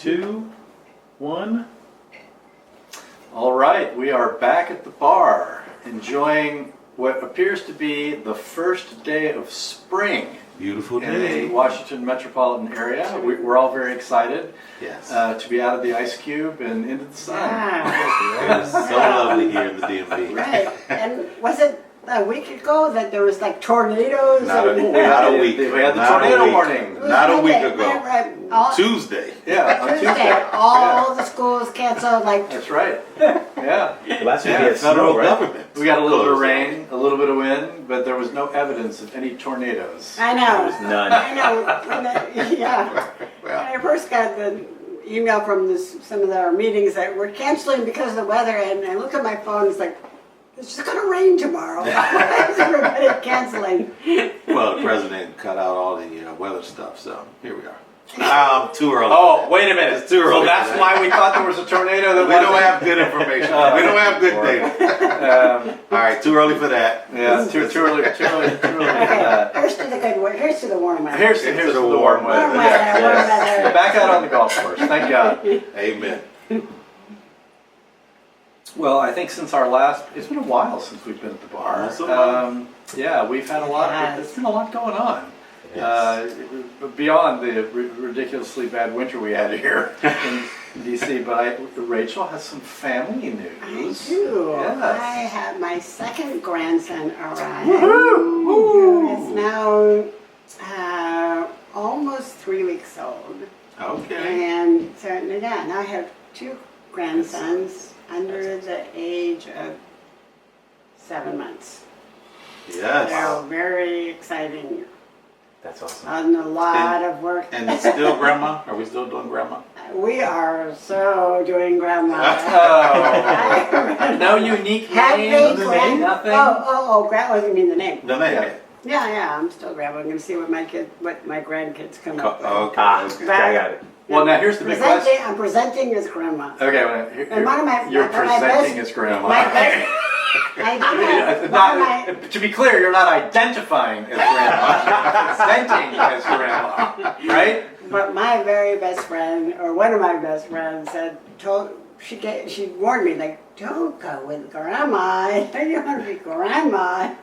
2, 1. All right, we are back at the bar, enjoying what appears to be the first day of spring Beautiful in day. the Washington metropolitan area. We're all very excited Yes. to be out of the ice cube and into the sun. Yeah. It is so lovely here in the DMV. Right. And was it a week ago that there was like tornadoes? Not and- a week. We had the Not a tornado week. warning. Not a week Right, ago. right. All- Tuesday. Yeah, on Tuesday, all the schools canceled. Like That's right. Yeah. Last week Yeah, we had Federal snow, right? government. We got a little bit of closed. rain, a little bit of wind, but there was no evidence of any tornadoes. I There know. was none. I know. Yeah. When Well, I first got the email from some of our meetings that we're canceling because of the weather, and I look at my phone, it's like, it's just gonna rain tomorrow. Why is everybody canceling? well, the president cut out all the weather stuff, so here we are. Too early. Oh, wait a minute. It's too early So that's for that. why we thought there was a tornado that We don't have good information. We don't have good data. All right, too early for that. Yeah, too early for Okay, that. here's to the good weather. Here's to the warm weather. Here's to the warm warm weather. weather, warm weather. Back out on the golf course, thank God. Amen. Well, I think since our last, it's been a while since we've been at the bar. Almost a month. Yeah, we've had a lot. Yes. There's been a lot going on. Yes. Beyond the ridiculously bad winter we had here in DC, but Rachel has some family I news. do. Yes. I have my second grandson arrive. Woohoo! It's now almost 3 weeks old. Okay. And so, yeah, now I have two grandsons under the age of 7 months. Yes. They're very exciting. That's awesome. And a lot of work. And it's still grandma? Are we still doing grandma? We are so doing grandma. Oh, no unique Have name, they nothing. grand? Oh, grandma. You mean the name? The name. Yeah. I'm still grandma. I'm gonna see what my grandkids come up with. Okay. Okay, I got it. Well, now here's the big question. I'm presenting as grandma. Okay, well, And one of my- you're one of my presenting best- as grandma. My best, I do have one of my, To be clear, you're not identifying as grandma, you're presenting as grandma, right? but my very best friend, or one of my best friends, she warned me, like, don't go with grandma. You don't want to be grandma.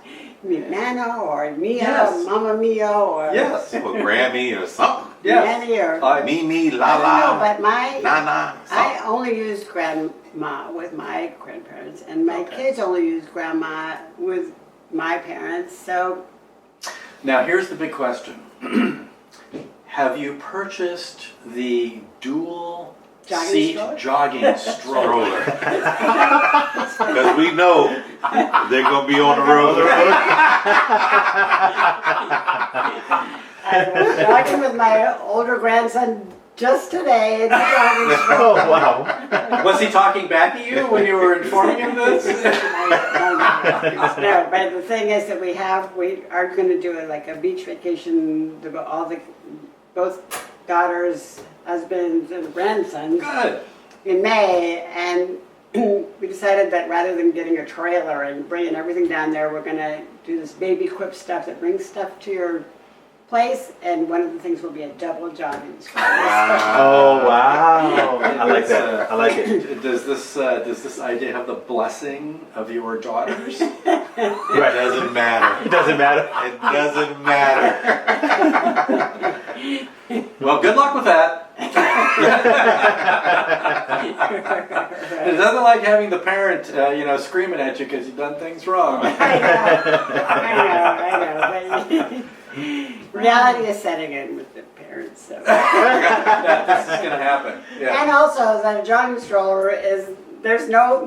You mean Nana or Mia, Yes. or Mama Mia, or Yes. Or Grammy or something. Yes. Nanny, or Mimi, la I don't know, la, but my Nana. I only used grandma with my grandparents, and my Okay. kids only used grandma with my parents. So Now, here's the big question. Have you purchased the dual Jogging seat stroller? jogging stroller? Because we know they're going to be on the road. I was jogging with my older grandson just today in the jogging stroller. Oh, wow. Was he talking back at you when you were informing him this? No, but the thing is that we are going to do like a beach vacation. Both daughters, husbands, and grandsons Good. in May, and we decided that rather than getting a trailer and bringing everything down there, we're going to do this baby equip stuff that brings stuff to your place, and one of the things will be a double jogging stroller. Oh, wow. I like that. I like it. Does this idea have the blessing of your daughters? It doesn't matter. It doesn't matter. It doesn't matter. Well, good luck with that. There's nothing like having the parent, screaming at you because you've done things wrong. I know. But reality is setting in with the parents. So. Yeah, this is going to happen. Yeah. And also, the jogging stroller is there's no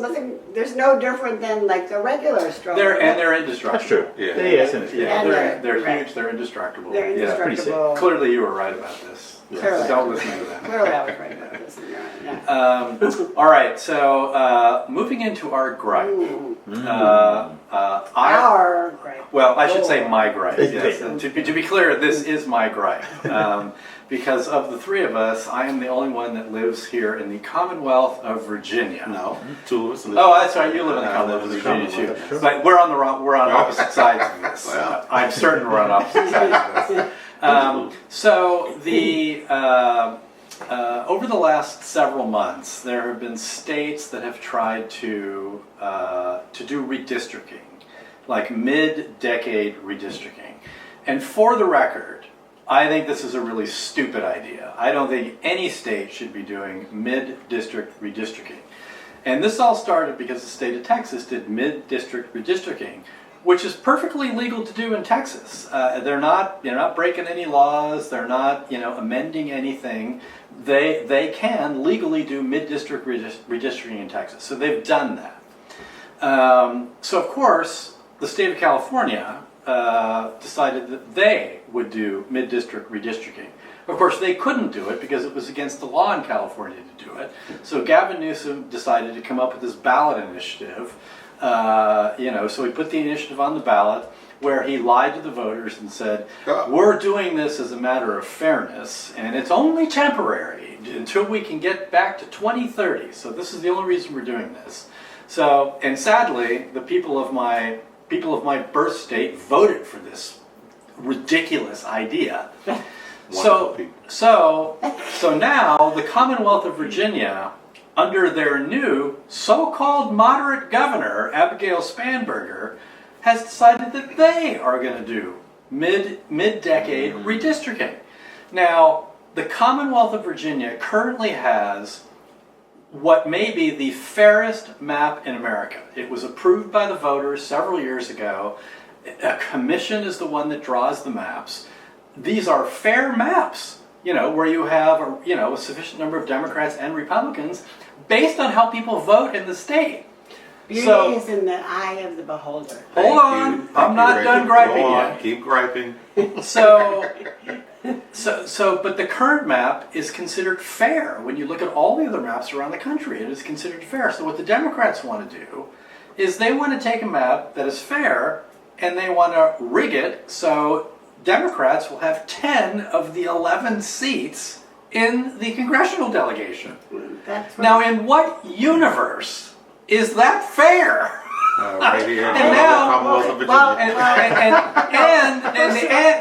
different than like the regular stroller. They're indestructible. That's true. Yeah. Yes, Yeah, And they're right. huge. They're indestructible. They're Yeah. indestructible. Clearly, you were right about this. Clearly. Don't listen to them. Clearly, I was right about this. Yeah. All right. So moving into our gripe. Ooh. I Great. Well, I should say my gripe. Yes. Yes. And to be clear, this is my gripe. Because of the three of us, I am the only one that lives here in the Commonwealth of Virginia. No, two of us live. Oh, that's right. You live in the I Commonwealth live of in the Virginia Commonwealth. too. But we're on opposite sides of this. Well. I'm certain we're on opposite sides of this. So over the last several months, there have been states that have tried to do redistricting, like mid-decade redistricting. And for the record, I think this is a really stupid idea. I don't think any state should be doing mid-district redistricting. And this all started because the state of Texas did mid-district redistricting, which is perfectly legal to do in Texas. They're not breaking any laws. They're not amending anything. They can legally do mid-district redistricting in Texas. So they've done that. So of course, the state of California decided that they would do mid-district redistricting. Of course, they couldn't do it because it was against the law in California to do it. So Gavin Newsom decided to come up with this ballot initiative. So he put the initiative on the ballot where he lied to the voters and said, we're doing this as a matter of fairness, and it's only temporary until we can get back to 2030. So this is the only reason we're doing this. So, and sadly, the people of my birth state voted for this ridiculous idea. So now the Commonwealth of Virginia, under their new so-called moderate governor, Abigail Spanberger, has decided that they are going to do mid-decade redistricting. Now, the Commonwealth of Virginia currently has what may be the fairest map in America. It was approved by the voters several years ago. A commission is the one that draws the maps. These are fair maps, where you have a sufficient number of Democrats and Republicans based on how people vote in the state. Beauty is in the eye of the beholder. Hold on, I'm not done griping yet. Keep griping. But the current map is considered fair. When you look at all the other maps around the country, it is considered fair. So what the Democrats want to do is they want to take a map that is fair and they want to rig it so Democrats will have 10 of the 11 seats in the congressional delegation. Now, in what universe is that fair? Right here in And the now- Commonwealth of Virginia.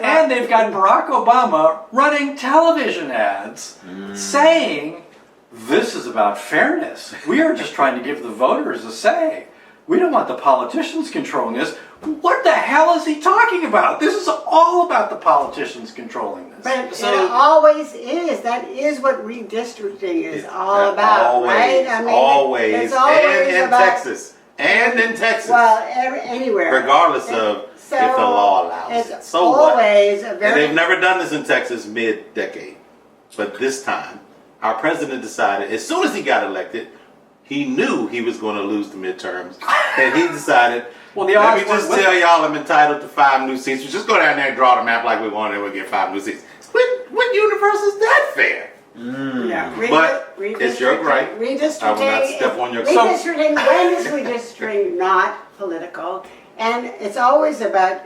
And they've got Barack Obama running television ads saying, this is about fairness. We are just trying to give the voters a say. We don't want the politicians controlling this. What the hell is he talking about? This is all about the politicians controlling this. But it always is. That is what redistricting is all about, always, right? I mean, always, it's always and in about, Texas, and in Texas, well, anywhere, regardless of if the law allows it. It's So what? always a And very. they've never done this in Texas mid-decade, but this time, our president decided as soon as he got elected, he knew he was going to lose the midterms, and he decided. Well, the Let me odds just were- tell y'all I'm entitled to 5 new seats. We just go down there and draw the map like we want, and we'll get 5 new seats. What universe is that fair? Yeah, But it's your right. Redistricting. I will not step on your- Redistricting. When is redistricting not political? And it's always about,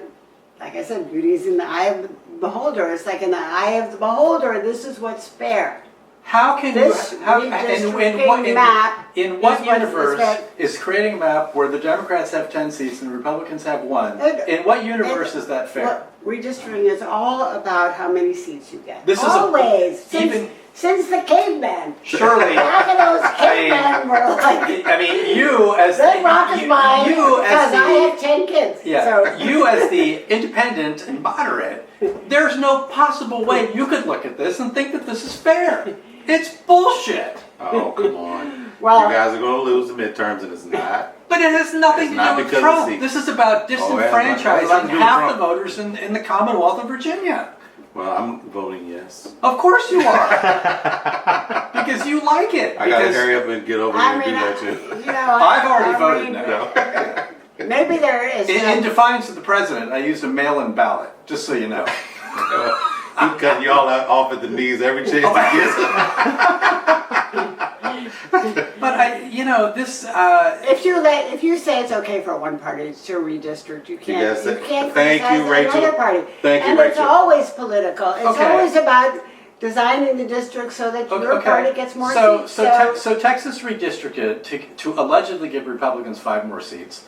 like I said, beauty is in the eye of the beholder. It's like in the eye of the beholder. This is what's fair. How can This in redistricting map in what is what is universe fair. is creating a map where the Democrats have 10 seats and the Republicans have 1? In what universe is that fair? Well, redistricting is all about how many seats you get. This is always even- since the caveman. Surely, Back in those cavemen were like. I mean, you as That rock is mine you as because I the have 10 kids. yeah, So. you as the independent and moderate, there's no possible way you could look at this and think that this is fair. It's bullshit. Oh, come on. Well- you guys are going to lose the midterms, and it's not. But it has nothing It's to not do with because of Trump. seats. This is about it has nothing to disenfranchising do with half Trump. the voters in the Commonwealth of Virginia. Well, I'm voting yes. Of course you are. Because you like it. I got to Because hurry up and get over here and do that too. I've already voted no. No. Maybe there is. In defiance of the president, I used a mail-in ballot, just so you know. I'm cutting y'all off at the knees every chance Oh, he gets. But this. If you say it's okay for one party to redistrict, you can't. Yes, You can't thank you, criticize Rachel. another party. Thank you, and it's Rachel. always political. It's Okay. always about designing the district so that your party gets more seats. So Texas redistricted to allegedly give Republicans 5 more seats.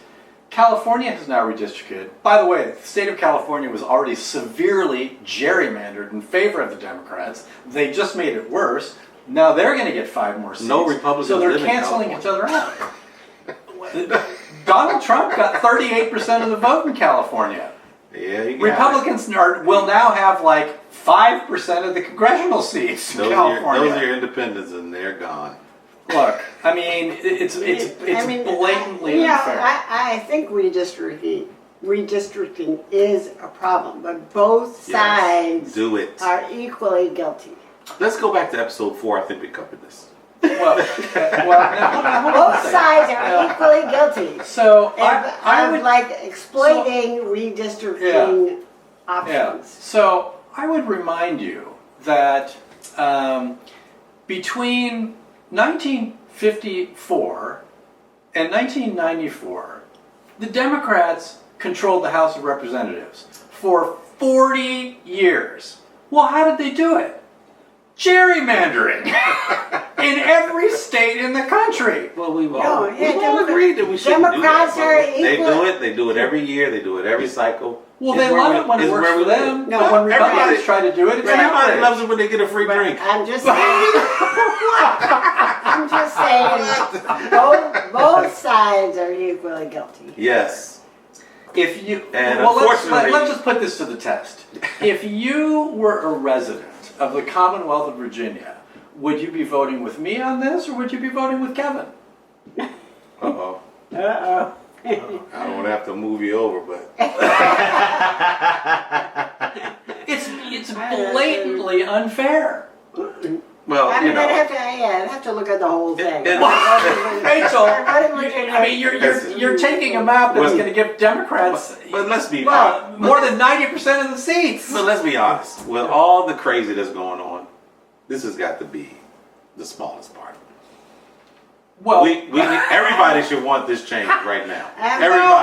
California has now redistricted. By the way, the state of California was already severely gerrymandered in favor of the Democrats. They just made it worse. Now they're going to get 5 more seats. No Republicans So they're live in canceling each other out. Donald Trump got 38% of the vote in California. Yeah, you got Republicans will now have like 5% of the congressional seats in those California. are your independents, and they're gone. Look, I mean, it's blatantly unfair. I think redistricting is a problem, but both sides Do it. are equally guilty. Let's go back to episode 4. I think we covered this. Well, now, hold on a Both second. sides are equally guilty. So I I would would like exploiting redistricting options. Yeah. So I would remind you that between 1954 and 1994, the Democrats controlled the House of Representatives for 40 years. Well, how did they do it? Gerrymandering in every state in the country. Well, we've No, all yeah, agreed that we shouldn't Democrats do that. are They equal. do it. They do it every year. They do it every cycle. Well, It's they where love we- it when it it's works where for we them. live. No, when Republicans try to do it, it's an Everybody outrage. loves it when they get a free drink. I'm just saying. I'm just saying. Both sides are equally guilty. Yes. If you And well, unfortunately- let's just put this to the test. If you were a resident of the Commonwealth of Virginia, would you be voting with me on this, or would you be voting with Kevin? Uh-oh. Uh-oh. I don't want to have to move you over, but It's blatantly unfair. well, I you mean, know. I'd have to look at the whole thing. Rachel, I mean, you're taking a map that's Well, going to give Democrats But let's be well more than 90% of the seats. But let's be honest. With all the crazy that's going on, this has got to be the smallest part. Well, Everybody should want this change right now.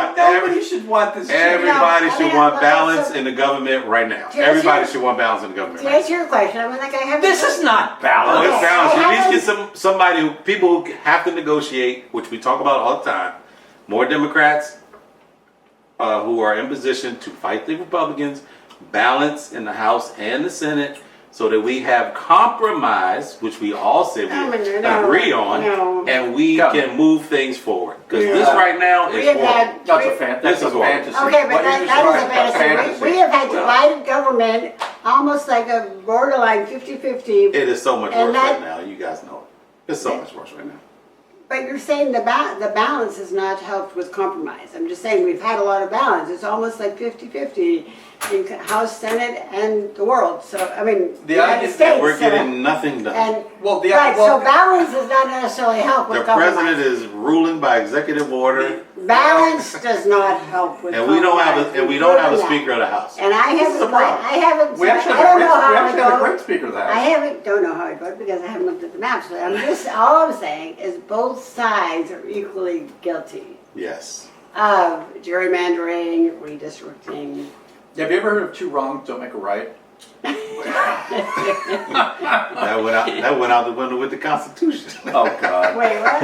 nobody should want this. Everybody No, I should mean, want well, balance so- in the government right now. To answer Everybody your- should want balance in the government To right now. answer your question, I mean, like I have. This is not Oh, balanced. it's balance. I You at least haven't- get somebody people who have to negotiate, which we talk about all the time. More Democrats who are in position to fight the Republicans, balance in the House and the Senate, so that we have compromise, which we all say we agree on, and we can move things forward. Because this right now We is have horrible. had. That's a This that's is a horrible. fantasy. Okay, but What that you're is a describing fantasy. We have had divided government, almost like a borderline 50-50. It is so much And worse that- right now. You guys know it. It's so much worse right now. But you're saying the balance has not helped with compromise. I'm just saying we've had a lot of balance. It's almost like 50-50 in House, Senate, and the world. So, I mean, the idea United that States. We're getting nothing done. And, Well, right, so balance does not necessarily help with The compromise. president is ruling by executive order, Balance does not help with and compromise. we don't have a We've Speaker proven of the House. that. And I This is the problem. haven't, We actually I don't know how have it a goes. great Speaker of the I House. don't know how it goes because I haven't looked at the maps. But I'm just, all I'm saying is both sides are equally guilty Yes. of gerrymandering, redistricting. Have you ever heard of two wrongs don't make a right? That went out the window with the Constitution. Oh God. Wait, what?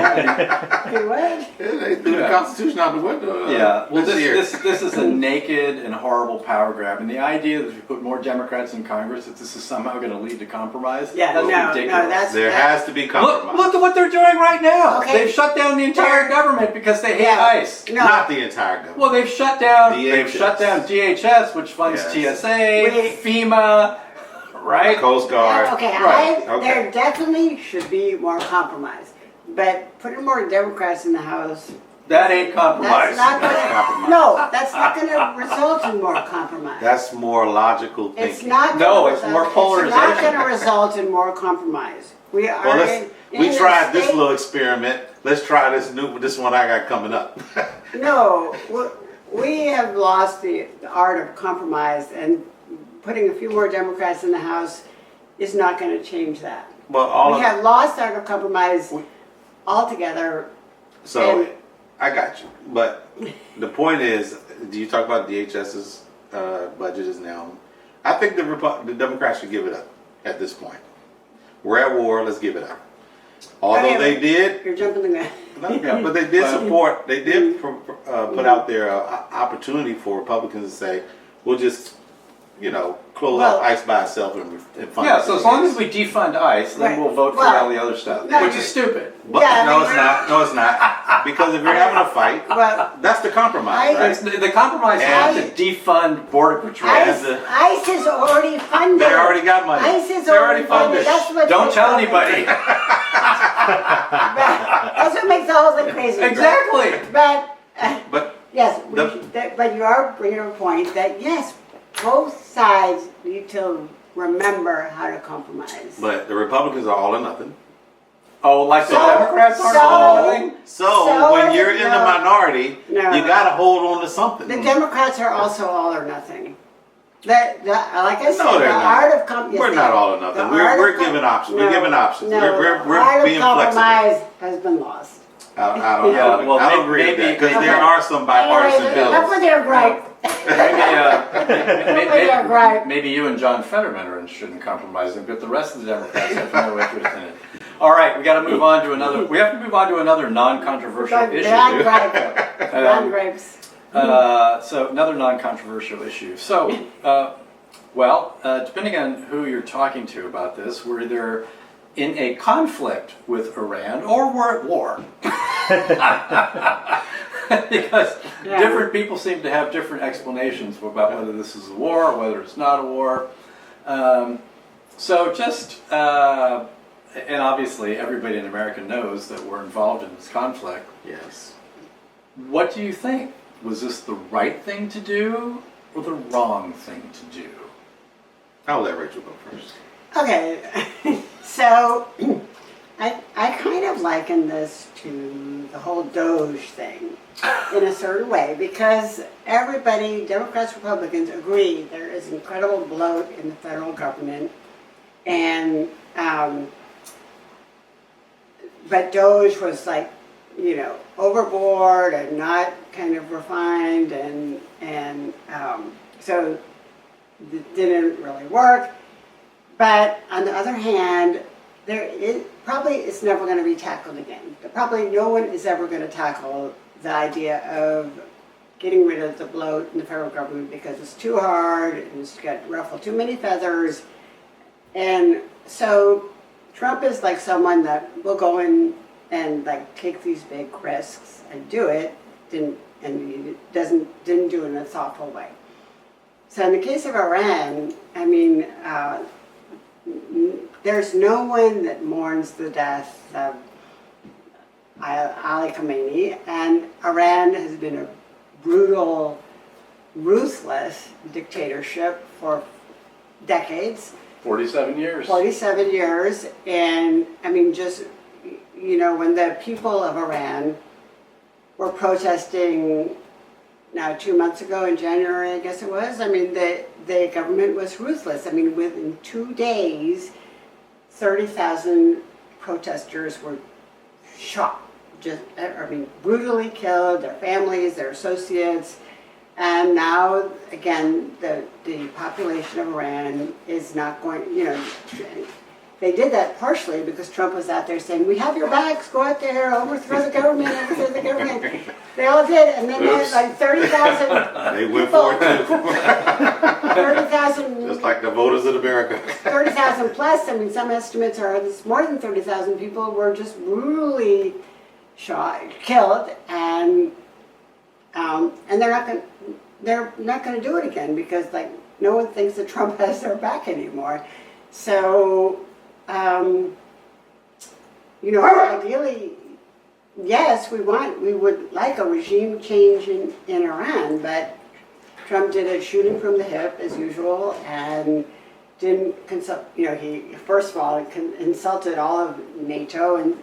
Wait, what? They threw the Constitution out the window. Yeah, well, year. this is a naked and horrible power grab, and the idea that if you put more Democrats in Congress, that this is somehow going to lead to compromise, Yeah, that's no, ridiculous. that's There has to be compromise. Look at what they're doing right now. Okay. They've shut down the entire government because they hate Yeah. ICE. No. Not the entire government. Well, they've shut down. They've DHS. shut down DHS, which funds Yes. TSA, FEMA, right? Coast Guard. Okay, Right, okay. there definitely should be more compromise. But putting more Democrats in the House, That ain't compromise. that's not That's gonna, compromise. no, that's not gonna result in more compromise. That's more logical thinking. It's not. No, gonna it's result- more polarization. It's not going to result in more compromise. We are. Well, we in a tried this state- little experiment. Let's try this one I got coming up. No, we have lost the art of compromise, and putting a few more Democrats in the House is not going to change that. Well, We have lost art of compromise altogether. so and- I got you. But the point is, do you talk about DHS's budget is now? I think the Democrats should give it up at this point. We're at war. Let's give it up. Although Okay, they did, You're jumping the gun. no, but they did support. They did put out there opportunity for Republicans to say, "We'll just close Well- off ICE by itself and fund Yeah, it. so as long as we defund ICE, then Right. we'll vote for Well, all the other stuff, no, which you- is stupid. But Yeah, I no, mean- it's not. No, it's not. Because if you're having a fight, Well, that's the compromise, It's- right? The compromise is not to And- defund Border Patrol. As ICE, a- ICE is already funded. They already got money. ICE is They're already funded. That's what Don't tell anybody. That's what makes the whole thing crazy. Exactly. But But yes, The- but you are bringing up a point that yes, both sides need to remember how to compromise. but the Republicans are all or nothing. Oh, like the So- Democrats aren't so- all nothing? So when is you're it- in the no. minority, No. you got to hold on to something. The Democrats are also all or nothing. Like I said, No, they're the not. art of compromise. We're not all or nothing. We're giving options. We're giving options. No, We're the art being of compromise flexible. has been lost. Yeah, well, I don't agree with maybe- that because Okay. there are some bipartisan Anyway, enough bills. with your gripe. Maybe, Right. maybe you and John Fetterman are interested in compromising, but the rest of the Democrats have no interest in it. All right, we got to move on to another. We have to move on to another non-controversial issue. Beyond grapes. So another non-controversial issue. So, depending on who you're talking to about this, we're either in a conflict with Iran or we're at war. Because Yeah. different people seem to have different explanations about whether this is a war or whether it's not a war. And obviously everybody in America knows that we're involved in this conflict. Yes. What do you think? Was this the right thing to do or the wrong thing to do? I'll let Rachel go first. Okay, so I kind of liken this to the whole Doge thing in a certain way because everybody, Democrats, Republicans, agree there is incredible bloat in the federal government, and but Doge was like, overboard and not kind of refined, and so it didn't really work. But on the other hand, it's never going to be tackled again. Probably no one is ever going to tackle the idea of getting rid of the bloat in the federal government because it's too hard and it's got ruffled too many feathers. And so Trump is like someone that will go in and like take these big risks and do it, didn't do it in a thoughtful way. So in the case of Iran, I mean, there's no one that mourns the death of Ali Khamenei, and Iran has been a brutal, ruthless dictatorship for decades. 47 years. 47 years, and I mean, just, when the people of Iran were protesting now 2 months ago in January, I guess it was, I mean, the government was ruthless. I mean, within 2 days, 30,000 protesters were shot, brutally killed, their families, their associates. And now, again, the population of Iran is not going, they did that partially because Trump was out there saying, we have your backs, go out there, overthrow the government, overthrow the government. They all did, and then there's like 30,000 They went for it too. 30,000 Just like the voters of America. 30,000 plus. I mean, some estimates are this more than 30,000 people were just brutally killed, and they're not going to do it again because like no one thinks that Trump has their back anymore. So, ideally, yes, we would like a regime change in Iran, but Trump did a shooting from the hip as usual and didn't consult, he first of all insulted all of NATO, and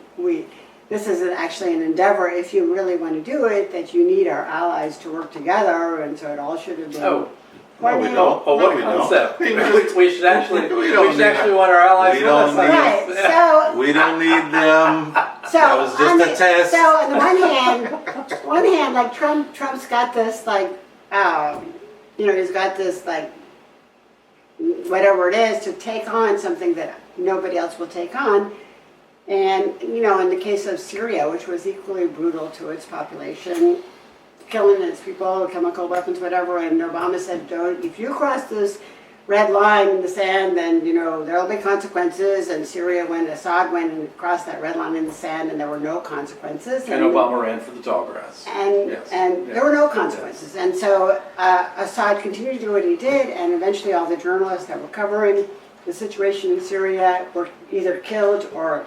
this is actually an endeavor, if you really want to do it, that you need our allies to work together, and so it all should have been No, we don't. Oh, what No, we a don't. concept. We should actually, We don't need actually that. want our allies We with don't us. need- Right, so We don't need them. So That was just a test. So on the one hand, like Trump's got this like, he's got this like, whatever it is to take on something that nobody else will take on, and in the case of Syria, which was equally brutal to its population, killing its people, chemical weapons, whatever, and Obama said, if you cross this red line in the sand, then, you know, there'll be consequences. And Syria, when Assad went and crossed that red line in the sand, and there were no consequences. And Obama ran for the tall grass. And, Yes. and Yeah. there were no consequences. And so Assad continued to do what he did, and eventually all the journalists that were covering the situation in Syria were either killed or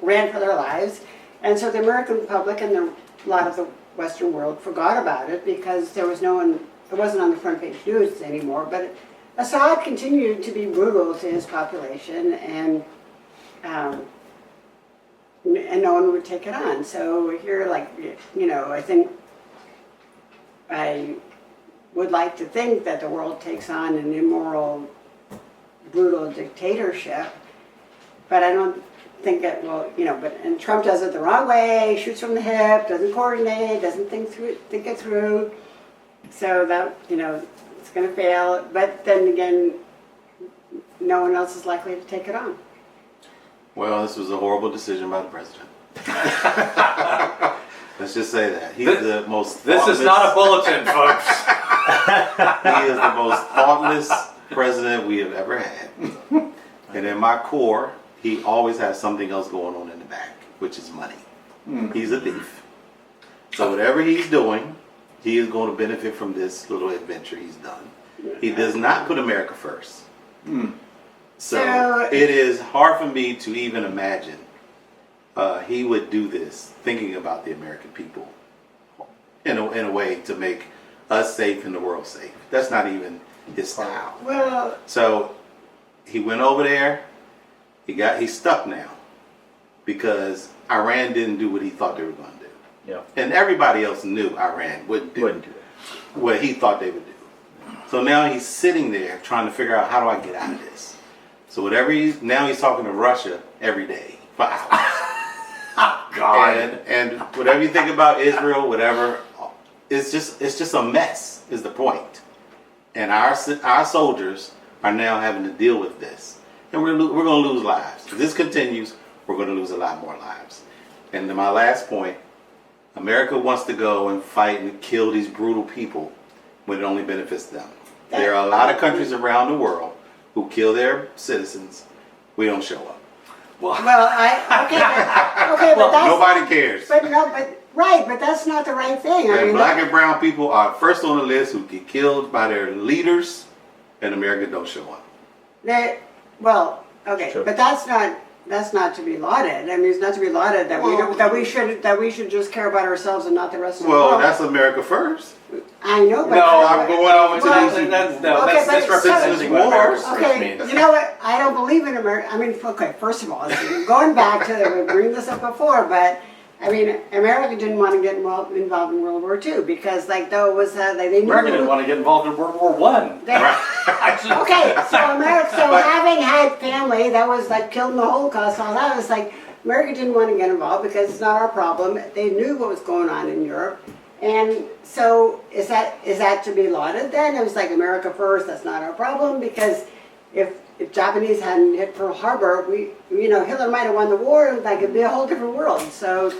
ran for their lives. And so the American public and a lot of the Western world forgot about it because there was no one, it wasn't on the front page news anymore. But Assad continued to be brutal to his population, and no one would take it on. So here, like, you know, I would like to think that the world takes on an immoral, brutal dictatorship, but I don't think that, well, you know, and Trump does it the wrong way, shoots from the hip, doesn't coordinate, doesn't think it through. So that, you know, it's going to fail. But then again, no one else is likely to take it on. Well, this was a horrible decision by the president. Let's just say that. He's the most This is not a bulletin, folks. He is the most thoughtless president we have ever had. And in my core, he always has something else going on in the back, which is money. He's a thief. So whatever he's doing, he is going to benefit from this little adventure he's done. He does not put America first. So it is hard for me to even imagine he would do this thinking about the American people in a way to make us safe and the world safe. That's not even his style. Well, So he went over there. He's stuck now because Iran didn't do what he thought they were going to do. Yeah. And everybody else knew Iran wouldn't do what he thought they would do. So now he's sitting there trying to figure out, how do I get out of this? So now he's talking to Russia every day for hours. God. And whatever you think about Israel, whatever, it's just a mess is the point. And our soldiers are now having to deal with this. And we're going to lose lives. If this continues, we're going to lose a lot more lives. And then my last point, America wants to go and fight and kill these brutal people when it only benefits them. There are a lot of countries around the world who kill their citizens. We don't show up. but that's Nobody cares. But that's not the right thing. I And mean, black and brown people are first on the list who get killed by their leaders, and America don't show up. Sure. but that's not to be lauded. I mean, it's not to be lauded that we should just care about ourselves and not the rest of the Well, world. that's America first. I know, but I'm going over to these. That's Okay, but misrepresenting what America first okay, means. you know what? I don't believe in America. I mean, okay, first of all, going back to we bring this up before, but I mean, America didn't want to get involved in World War II because, like, though it was they knew America didn't want to get involved in World War One. Okay, so having had family that was like killed in the Holocaust, all that was like America didn't want to get involved because it's not our problem. They knew what was going on in Europe, and so is that to be lauded? Then it was like America first. That's not our problem because if Japanese hadn't hit Pearl Harbor, Hitler might have won the war. Like it'd be a whole different world. So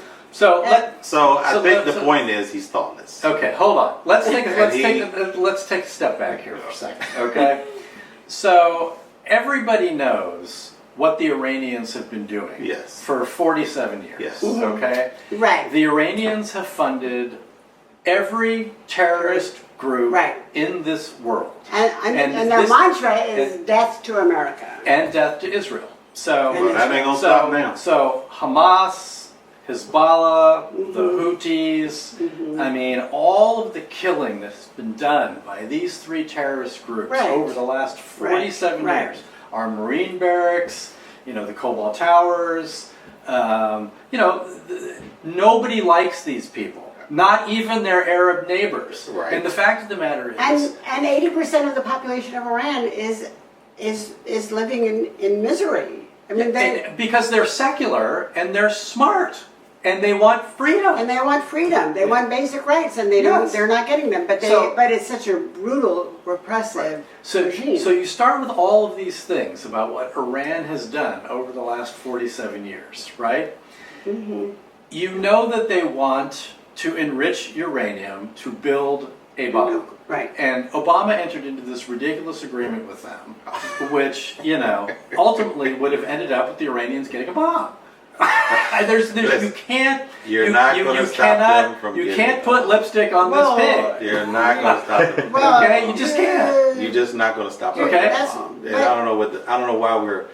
I think the point is he's thoughtless. Okay, hold on. Let's take a step back here for a second. Okay, so everybody knows what the Iranians have been doing. Yes. For 47 years. Yes. Okay. right, The Iranians have funded every terrorist group Right. in this world and their mantra is death to America. and death to Israel. So Well, that ain't gonna stop now. So Hamas, Hezbollah, the Houthis, I mean, all of the killing that's been done by these three terrorist groups Right. over the last 47 Right. years, our Marine barracks, the Cobalt Towers, nobody likes these people. Not even their Arab neighbors. Right. And the fact of the matter is, And 80% of the population of Iran is living in misery. I mean, because they're secular and they're smart and they want freedom. and they want freedom. They want basic rights, and they're not getting them. But but it's such a brutal, repressive regime. So you start with all of these things about what Iran has done over the last 47 years, right? Mm-hmm. You know that they want to enrich uranium to build a bomb. Right. And Obama entered into this ridiculous agreement with them, which, you know, ultimately would have ended up with the Iranians getting a bomb. You can't. You're not going to stop them from You getting can't a put bomb. lipstick on Well, this pig. You're not going to stop them. Well, Okay, you just can't. You're just not going to stop them. Okay. That's, And I don't know I don't know why we're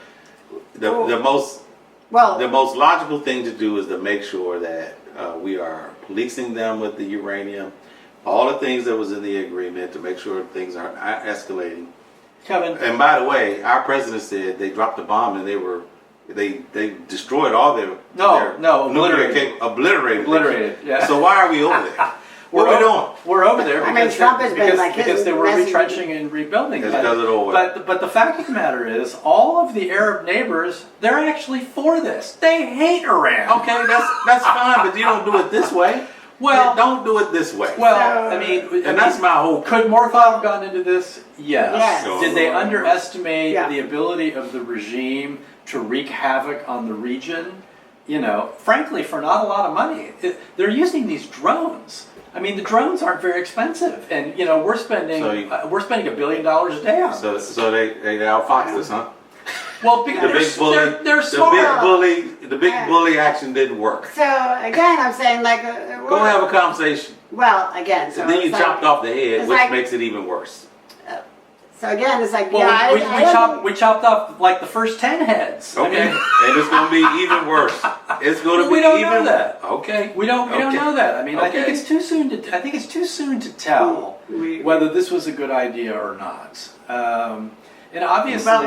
the most well, the most logical thing to do is to make sure that we are policing them with the uranium, all the things that was in the agreement to make sure things aren't escalating. Kevin, And by the way, our president said they dropped a bomb and they destroyed all their obliterated. Yeah. So why are we over there? What are we doing? We're over there I because, mean, Trump has been because, like his because they were message- retrenching and rebuilding. It's because of the oil. But the fact of the matter is, all of the Arab neighbors, they're actually for this. They hate Iran. Okay, that's fine, but you don't do it this way. Well, don't do it this way. Well, I mean, and that's my whole. Could Morthov have gone into this? Yes. Yes. Did they underestimate Yeah. the ability of the regime to wreak havoc on the region? You know, frankly, for not a lot of money. They're using these drones. I mean, the drones aren't very expensive, and you know we're spending $1 billion a day on. So they outfoxed us, huh? Well, because they're smart. The big bully action didn't work. so again, I'm saying like, Go have a conversation. well, again, so And then you it's like- chopped off the head, it's which like- makes it even worse. So again, it's like, Well, yeah, we chopped off like the first 10 heads. I Okay, mean, and it's going to be even worse. It's going to Well, be we don't even. know that. Okay. we don't Okay. know that. I mean, I think Okay. it's too soon to. I think it's too soon to tell whether this was a good idea or not. And obviously, well,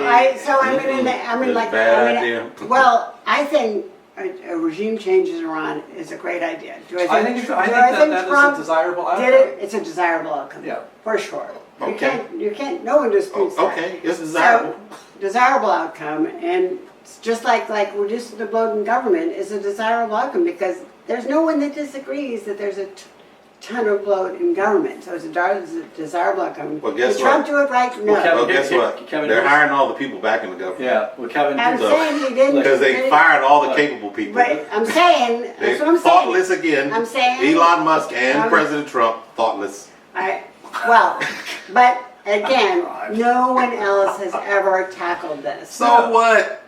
like, Bad idea. well, I think a regime change in Iran is a great idea. Do I think that is Trump a desirable outcome. did it? It's a desirable outcome. Yeah. For sure. Okay. You can't, no one disputes that. Okay, it's desirable. So, desirable outcome, and it's just like reducing the bloat in government is a desirable outcome because there's no one that disagrees that there's a ton of bloat in government. So it's a desirable outcome. Well, guess Did Trump what? do it right? No. Well, Kevin, Well, guess what? Kevin, They're hiring all the people back in the government. Yeah. Well, Kevin, I'm So- saying he didn't. Because they fired all the capable people. Right, I'm saying, They that's what I'm saying. thoughtless again. I'm saying- Elon Musk and I'm- President Trump, thoughtless. Well, but again, no one else has ever tackled this. So what?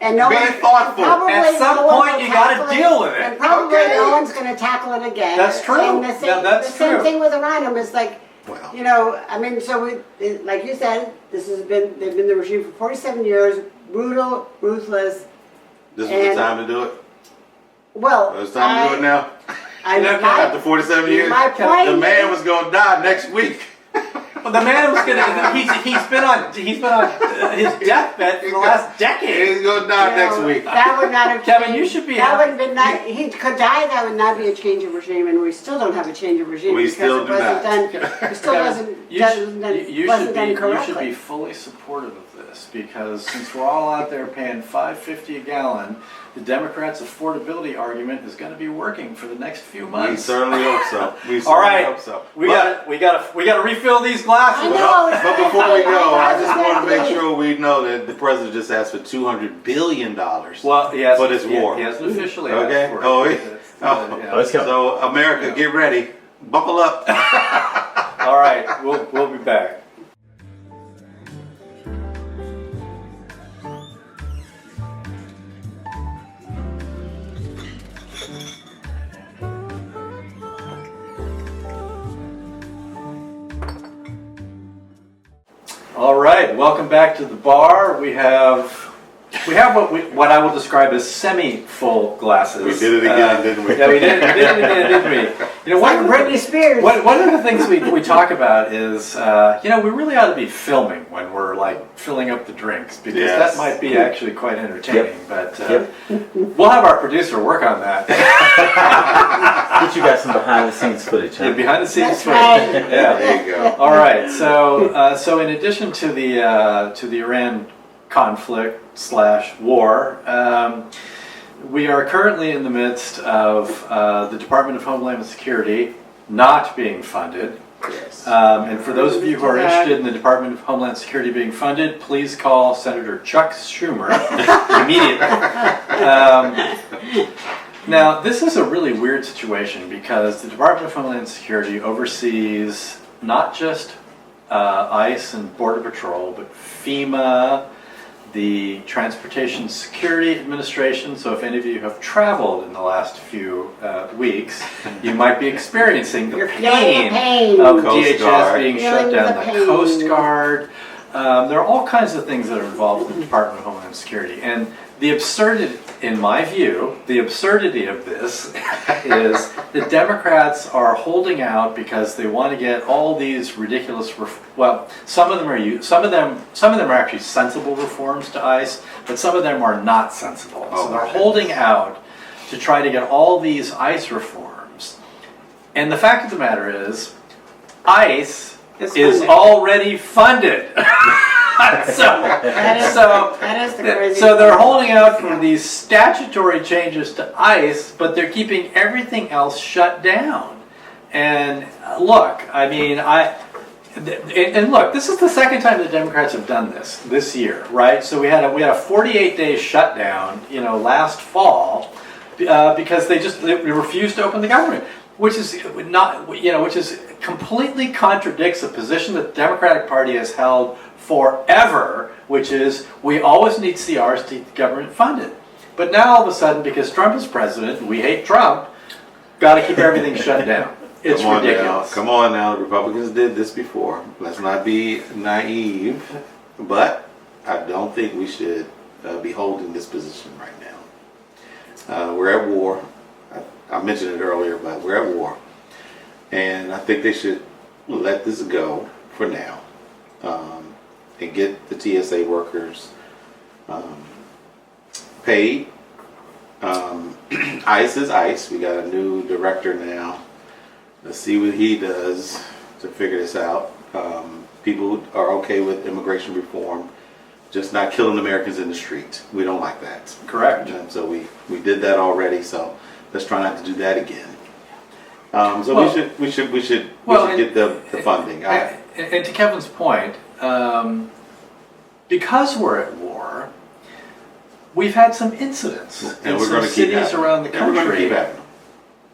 And no Be one, thoughtful. probably At some no one point, will you gotta tackle deal with it. And probably Okay. no one's going to tackle it again. That's true. And the same, No, that's the same true. thing with Iran. It's like, Well. you know, I mean, so like you said, they've been the regime for 47 years, brutal, ruthless. This was the And- time to do it. Well, It's time to do it now. After 47 years, my point the man is- was going to die next week. well, the man was gonna. He's been on his deathbed for the last decade. He's going to die next week. That would not have Kevin, changed. you should be That happy. would have been not. He could die. That would not be a change of regime, and we still don't have a change of regime We because still it do wasn't not. done. It still Kevin, wasn't you done. should- you wasn't should done be you correctly. should be fully supportive of this because since we're all out there paying $5.50 a gallon, the Democrats' affordability argument is going to be working for the next few We months. certainly hope so. We All certainly right, hope so. we But- got to refill these glasses. I know. But before we go, I just I want to make know. sure we know that the president just asked for $200 billion. Well, he hasn't, For this war. He hasn't officially Okay. asked for it. Oh, but he- it's, oh. yeah. Let's go. So, America, get ready. Buckle up. All right, we'll be back. All right, welcome back to the bar. We have what I will describe as semi-full glasses. We did it again, didn't we? Yeah, we did it again, didn't we? You know, Like Britney Spears. one of the things we talk about is, we really ought to be filming when we're like filling up the drinks because Yes. that might be actually quite entertaining. But Yep. we'll have our producer work on that. Get you guys some behind the scenes footage, huh? Yeah, behind the scenes. That's right. Yeah. There you go. All right. So in addition to the Iran conflict / war, we are currently in the midst of the Department of Homeland Security not being funded. Yes. And for those of you who are interested in the Department of Homeland Security being funded, please call Senator Chuck Schumer immediately. Now, this is a really weird situation because the Department of Homeland Security oversees not just ICE and Border Patrol, but FEMA, the Transportation Security Administration. So if any of you have traveled in the last few weeks, you might be experiencing the You're feeling the pain. of Coast DHS Guard. being Feeling shut down, the the pain. Coast Guard. There are all kinds of things that are involved in the Department of Homeland Security. And the absurdity, in my view, the absurdity of this is the Democrats are holding out because they want to get all these ridiculous, well, some of them are actually sensible reforms to ICE, but some of them are not sensible. Oh, So they're my holding out to try to get all these ICE reforms. And the fact of the matter is, ICE It's is funded. already funded. That is the crazy So they're part. holding out for these statutory changes to ICE, but they're keeping everything else shut down. And look, I mean, and look, this is the second time the Democrats have done this year, right? So we had a 48-day shutdown, last fall, because they refused to open the government, which is completely contradicts a position that the Democratic Party has held forever, which is we always need CRs to keep the government funded. But now all of a sudden, because Trump is president, and we hate Trump, got to keep everything shut down. It's ridiculous. Come on now, the Republicans did this before. Let's not be naive, but I don't think we should be holding this position right now. We're at war. I mentioned it earlier, but we're at war. And I think they should let this go for now. And get the TSA workers paid. ICE is ICE. We got a new director now. Let's see what he does to figure this out. People are okay with immigration reform, just not killing Americans in the street. We don't like that. Correct. And so we did that already. So let's try not to do that again. We should get the funding. And to Kevin's point, because we're at war, we've had some incidents in some cities around the country.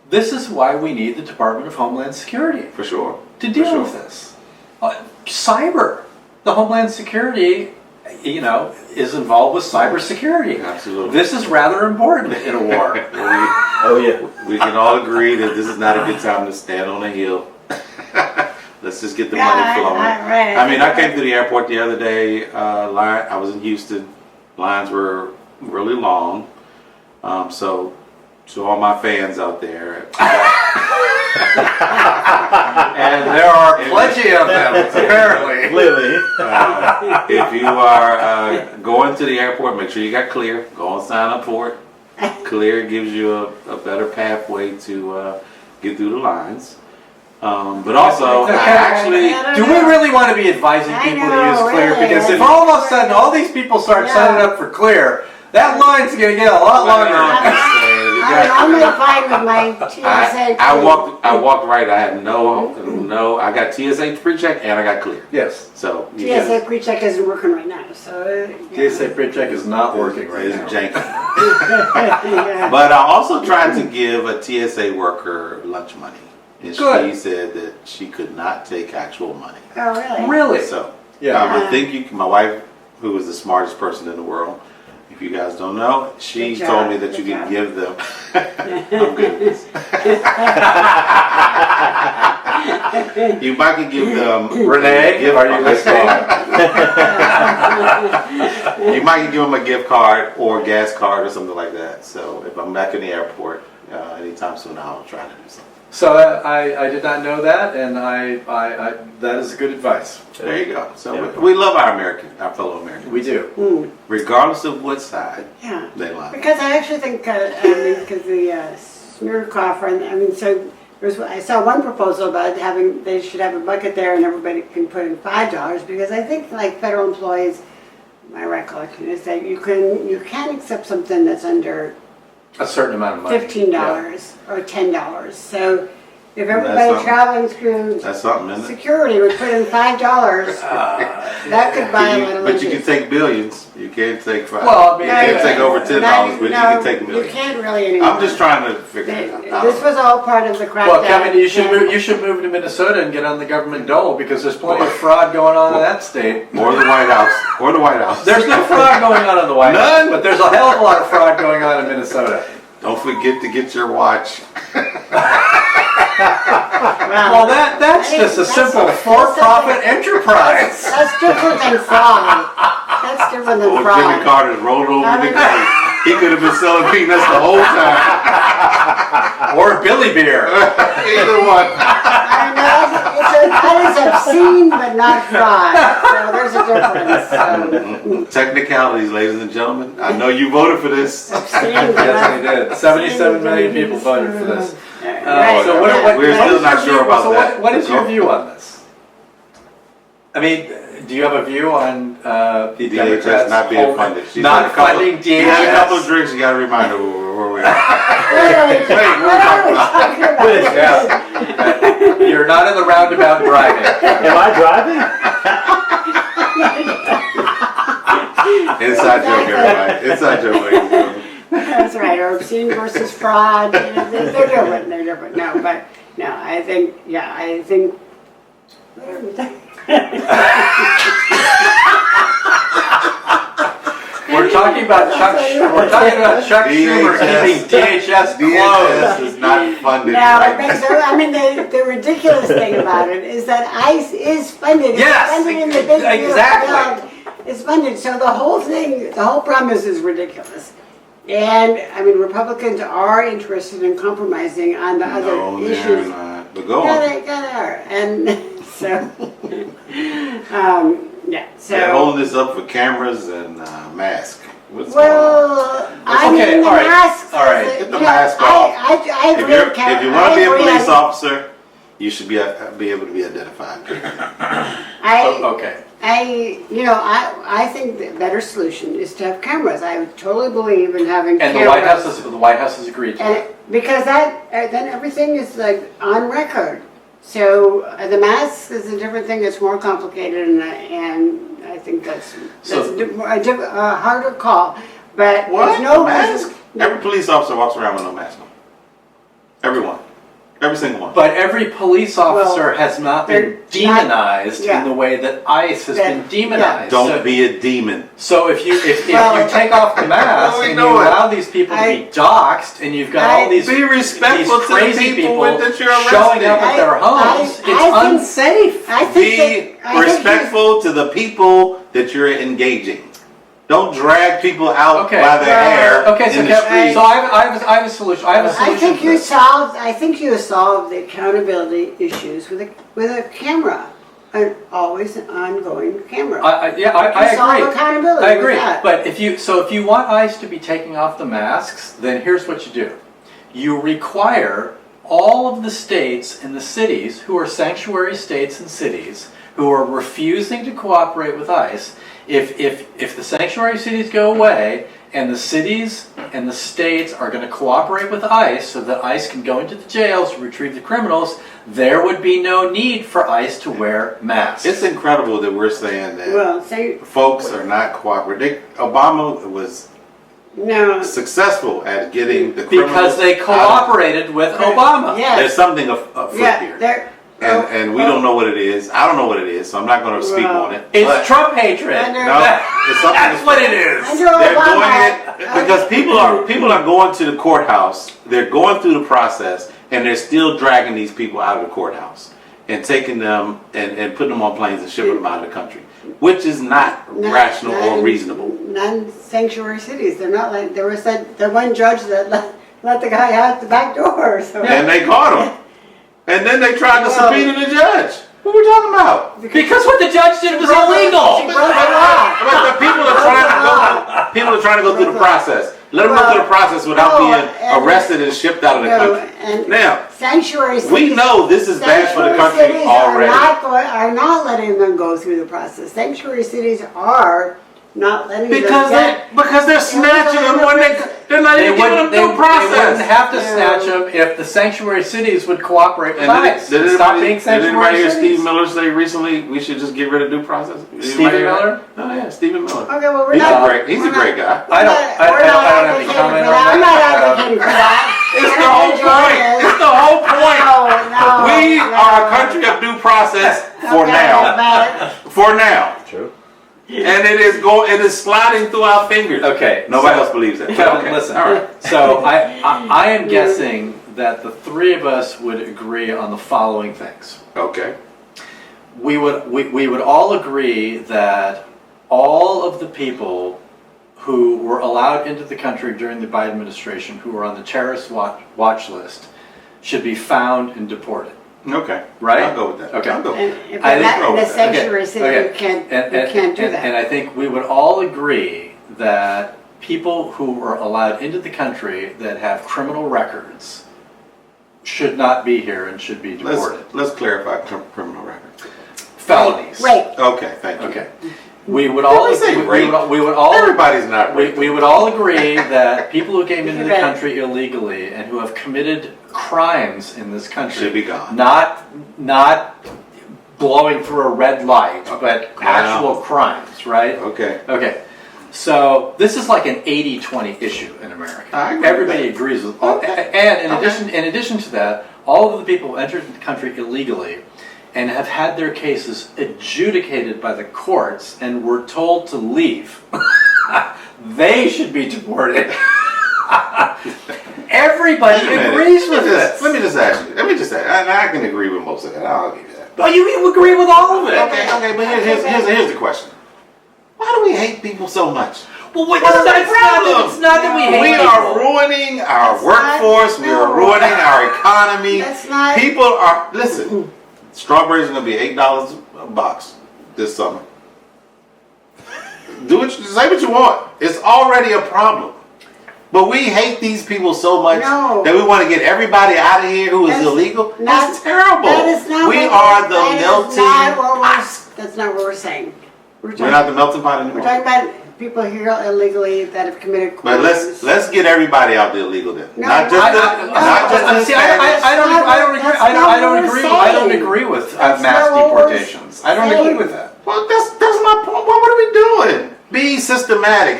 This is why we need the Department of Homeland Security For sure. to deal with this. Cyber, the Homeland Security, is involved with cybersecurity. Absolutely. This is rather important in a war. Oh yeah. We can all agree that this is not a good time to stand on a hill. Let's just get the money flowing. Right. I mean, I came through the airport the other day. I was in Houston. Lines were really long. So to all my fans out there, And there are plenty of them, apparently. Clearly. if you are going to the airport, make sure you got clear. Go and sign up for it. Clear gives you a better pathway to get through the lines. But also, Do we really want to be advising I people to know, use Clear? really. Because if all of a sudden all these people start Yeah. signing up for Clear, that line's going to get a lot longer. I'm fine with my TSA. I walked right. I had no. I got TSA pre-check and I got clear. Yes. So TSA pre-check isn't working right now, so. TSA pre-check is not working right it's now. janky. Yeah. But I also tried to give a TSA worker lunch money, and Good. she said that she could not take actual money. Oh, really? Really? So Yeah. I think my wife, who is the smartest person in the world, if you guys don't know, she Good told job, me that you good can job. give them. I'm good at this. You might can give them. Renee, gift are you card. listening? You might can give them a gift card or a gas card or something like that. So if I'm back in the airport anytime soon, I'll try to do something. So I did not know that, and I that is good advice. There you go. So Yeah. we love our fellow Americans, We do. regardless of what side Yeah. they lie. Because I actually think, because the Smirnoff, I saw one proposal about they should have a bucket there and everybody can put in $5, because I think like federal employees, my recollection is that you can accept something that's under A certain amount of money. $15 or $10. So If That's everybody something. traveling through That's something, isn't it? security would put in $5, that could buy a little. But you can take billions. You can't take five. Well, I mean, you can't take over $10, but you can take You millions. can't really anymore. I'm just trying to figure it out. This was all part of the crackdown. Well, Kevin, you should and- move to Minnesota and get on the government dole because there's plenty of fraud going on in that state. Or the White House. Or the White House. There's no fraud going on in the White House, None? but there's a hell of a lot of fraud going on in Minnesota. Don't forget to get your watch. Well, that's just a simple for-profit enterprise. That's different than fraud. That's different than Old fraud. Jimmy Carter's rolled over in the grave. He could have been selling peanuts the whole time. Or Billy Beer. Either one. I know, that is obscene but not fraud. So there's a difference. Technicalities, ladies and gentlemen. I know you voted for this. Obscene but Yes, they not. did. 77 million people voted for this. Right. So We're still not sure about that. What is your view on this? I mean, do you have a view on the DHS Democrats not being funded. She's not had a couple- funding She had a couple of DHS? drinks. You got to remind her where we are. What are we talking about? Yeah. You're not in the roundabout driving. Am I driving? Inside joke, everybody. Inside joke, ladies and gentlemen. That's right, or obscene versus fraud, you know, they're different, they're different. No, but, no, I think, yeah, I think. We're talking about Chuck Schumer keeping DHS DHS closed. is not funded No, right but now. so, I mean, the ridiculous thing about it is that ICE is funded. Yes, It's funded in the big beautiful exactly. bill. It's funded, so the whole thing, the whole premise is ridiculous. And, I mean, Republicans are interested in compromising on the other No, they're issues. not. But go Yeah, on. they are, and so, yeah, so. They're holding this up for cameras and masks. What's Well, I Okay, mean, the all right, masks. all right. Get the mask off. I If agree you're with Karen. if you want to be a I agree police on- officer, you should be able to be identified. Okay. I think the better solution is to have cameras. I totally believe in having And cameras. the White House has agreed to And it. because then everything is like on record. So the mask is a different thing. It's more complicated, and I think that's So- a harder call. But What? there's no mask? reason. Every police officer walks around with no mask on. Everyone. Every single one. But every police officer has not been they're not- demonized yeah. in the way that ICE has That- been demonized. Don't So- be a demon. So if you Well, you take off the mask we and know you it. allow these people to be doxxed, and you've got all these Be respectful these to the crazy people that you're showing up arresting. at their homes, I it's think- unsafe. I think Be that- I think respectful to the people that you're engaging. Don't drag people out Okay. by their hair Okay, so in the Kevin, street. so I have a solution. I have a I solution. think for you this. solved. I think you solved the accountability issues with a camera, an always ongoing camera. I You solve agree. accountability I with agree. that. But if you want ICE to be taking off the masks, then here's what you do. You require all of the states and the cities who are sanctuary states and cities who are refusing to cooperate with ICE. If the sanctuary cities go away and the cities and the states are going to cooperate with ICE so that ICE can go into the jails to retrieve the criminals, there would be no need for ICE to wear masks. It's incredible that we're saying that Well, say folks are not cooperating. Obama was no. successful at getting the Because criminals they out. cooperated with Obama. Yes. There's something afoot Yeah, here. there. And we don't know what it is. I don't know what it is, so I'm not going to speak Well, on it. It's But- Trump hatred. Under- No, it's something That's what it is. Under They're Obama, doing it because people are going to the courthouse. They're going through the process, and they're still dragging these people out of the courthouse and taking them and putting them on planes and shipping them out of the country, which is not rational or reasonable. Non-sanctuary cities. They're not like there was the one judge that let the guy out the back door. So. And they caught them, and then they tried to Well- subpoena the judge. What are we talking about? Because what the judge did was She illegal. broke the law. But the people are trying to go. People are trying to go through the process. Let them go through the process without No, being and- arrested and shipped out of the No, country. and Now, sanctuary cities. we know this is bad for the Sanctuary country cities already. are not letting them go through the process. Sanctuary cities are not letting Because they're snatching them when they're not even giving them due They wouldn't process. have to Yeah. snatch them if the sanctuary cities would cooperate with And ICE. did Stop anybody, being did anybody sanctuary hear cities. Steve Miller say recently we should just get rid of due process? Did Stephen anybody hear that? Miller? Oh yeah, Stephen Miller. Okay, well, we're He's not. a great. He's a great guy. I don't have any comment on I'm not that. advocating for that. It's the whole point. It's the whole point. No, We no. are a country of due process for Okay, now. but For now. True. And it is sliding through our fingers. Okay. Nobody so- else believes that. Kevin, Okay, listen. All right. So I am guessing that the three of us would agree on the following things. Okay. We would all agree that all of the people who were allowed into the country during the Biden administration, who were on the terrorist watch list, should be found and deported. Okay. Right? I'll go with that. Okay. I'll go. and if I we're think- not in the Okay, sanctuary city, okay. you can't do that. And I think we would all agree that people who are allowed into the country that have criminal records should not be here and should be deported. Let's clarify criminal record. Felonies. Rape. Okay, thank you. Okay. We would all we say agree, rape? we would all Everybody's not we, raping. we would all agree that people who came into the Right. country illegally and who have committed crimes in this country Should be gone. not blowing through a red light, but actual crimes, right? Okay. Okay. So this is like an 80-20 issue in America. I agree with Everybody that. agrees with all, Okay. and Okay. in addition to that, all of the people who entered the country illegally and have had their cases adjudicated by the courts and were told to leave, they should be deported. Everybody Wait a minute. agrees with this. Let me just ask you. I can agree with most of that. I'll give you that. Oh, you agree with all of it. Okay, but here's the question. Why do we hate people so much? Well, wait, What's the it's problem? not that we hate We people. are ruining our That's workforce. not- We are no. ruining our economy. That's not- People are listen. Strawberries are gonna be $8 a box this summer. Say what you want. It's already a problem. But we hate these people so much No. that we want to get everybody out of here who is That's illegal. not- That's terrible. That is not we what are we're- the that is melting not what we're- pot. That's not what we're saying. We're not the melting pot anymore. We're talking about people here illegally that have committed But crimes. let's get everybody out there illegal then. No, not just I- the not just the See, I don't agree. That's I not don't what agree. we're I don't saying. agree with That's mass not what we're deportations. I don't saying. agree with that. Well, that's my point. What are we doing? Be systematic.